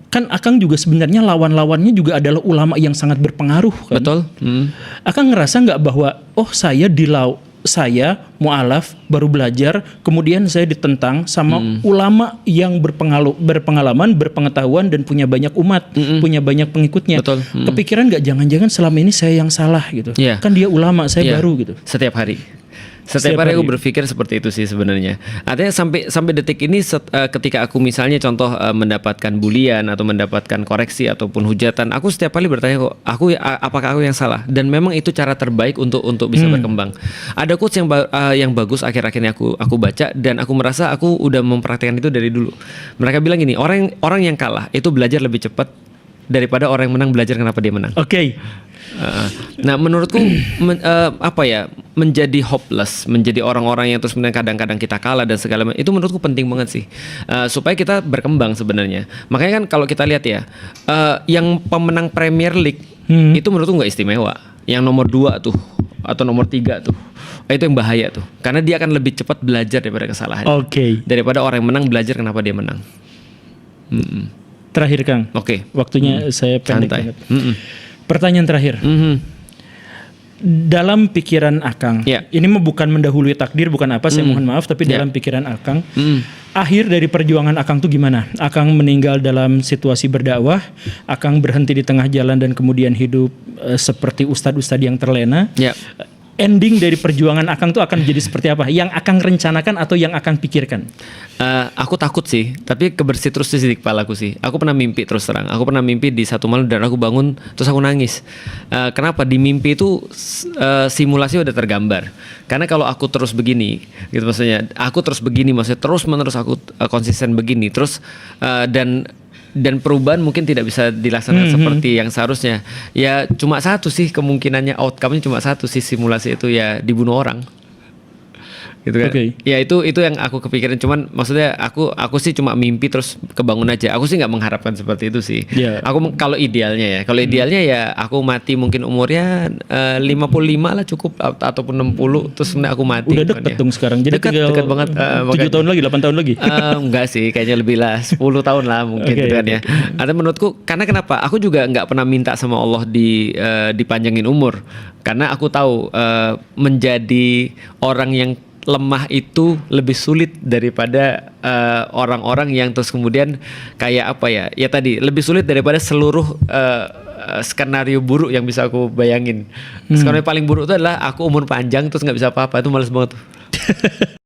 kan Akang juga sebenarnya lawan-lawannya juga adalah ulama yang sangat berpengaruh kan. Betul. Akang ngerasa nggak bahwa saya saya mu'alaf baru belajar, kemudian saya ditentang sama ulama yang berpengalaman, berpengetahuan dan punya banyak umat, punya banyak pengikutnya. Betul. Kepikiran nggak jangan-jangan selama ini saya yang salah gitu. Iya. Kan dia ulama, saya Iya. baru gitu. Setiap hari aku berpikir seperti itu sih sebenarnya. Artinya sampai detik ini ketika aku misalnya contoh mendapatkan bulian atau mendapatkan koreksi ataupun hujatan, aku setiap kali bertanya kok, apakah aku yang salah? Dan memang itu cara terbaik untuk bisa berkembang. Ada quotes yang bagus akhir-akhir ini aku baca dan aku merasa aku udah mempraktikkan itu dari dulu. Mereka bilang gini, orang yang kalah itu belajar lebih cepat daripada orang yang menang belajar kenapa dia menang. Oke. Nah menurutku menjadi hopeless, menjadi orang-orang yang terus kadang-kadang kita kalah dan segala macam itu menurutku penting banget sih, supaya kita berkembang sebenarnya. Makanya kan kalau kita lihat ya, yang pemenang Premier League itu menurutku nggak istimewa. Yang nomor 2 tuh atau nomor 3 tuh, itu yang bahaya tuh, karena dia akan lebih cepat belajar daripada kesalahan. Daripada orang yang menang belajar kenapa dia menang. Terakhir Kang. Oke. Waktunya saya pendek Santai. banget. Pertanyaan terakhir. Dalam pikiran Akang, ini mah bukan mendahului takdir, bukan apa, saya mohon maaf, tapi dalam pikiran Akang, akhir dari perjuangan Akang tuh gimana? Akang meninggal dalam situasi berdakwah, Akang berhenti di tengah jalan dan kemudian hidup seperti ustadz-ustadz yang terlena. Ending dari perjuangan Akang tuh akan jadi seperti apa? Yang Akang rencanakan atau yang Akang pikirkan? Aku takut sih, tapi kebersih terus di kepalaku sih. Aku pernah mimpi, terus terang. Aku pernah mimpi di satu malam dan aku bangun terus aku nangis. Kenapa? Di mimpi itu simulasi udah tergambar. Karena kalau aku terus begini, gitu maksudnya. Aku terus begini, maksudnya terus menerus aku konsisten begini, terus dan perubahan mungkin tidak bisa dilaksanakan seperti yang seharusnya. Ya cuma satu sih kemungkinannya, outcome-nya cuma satu sih, simulasi itu ya dibunuh orang. Gitu kan. Ya itu yang aku kepikiran, cuman maksudnya aku sih cuma mimpi terus kebangun aja. Aku sih nggak mengharapkan seperti itu sih. Aku kalau idealnya ya aku mati mungkin umurnya 55 lah cukup, ataupun 60 terus aku mati. Udah deket dong sekarang. Jadi dekat banget. 7 tahun lagi, 8 tahun lagi. Enggak sih, kayaknya lebih lah, 10 tahun lah mungkin gitu kan ya. Atau menurutku, karena kenapa? Aku juga nggak pernah minta sama Allah dipanjangin umur, karena aku tahu menjadi orang yang lemah itu lebih sulit daripada orang-orang yang terus kemudian kayak apa ya? Ya tadi lebih sulit daripada seluruh skenario buruk yang bisa aku bayangin. Skenario paling buruk itu adalah aku umur panjang terus nggak bisa apa-apa, itu males banget tuh.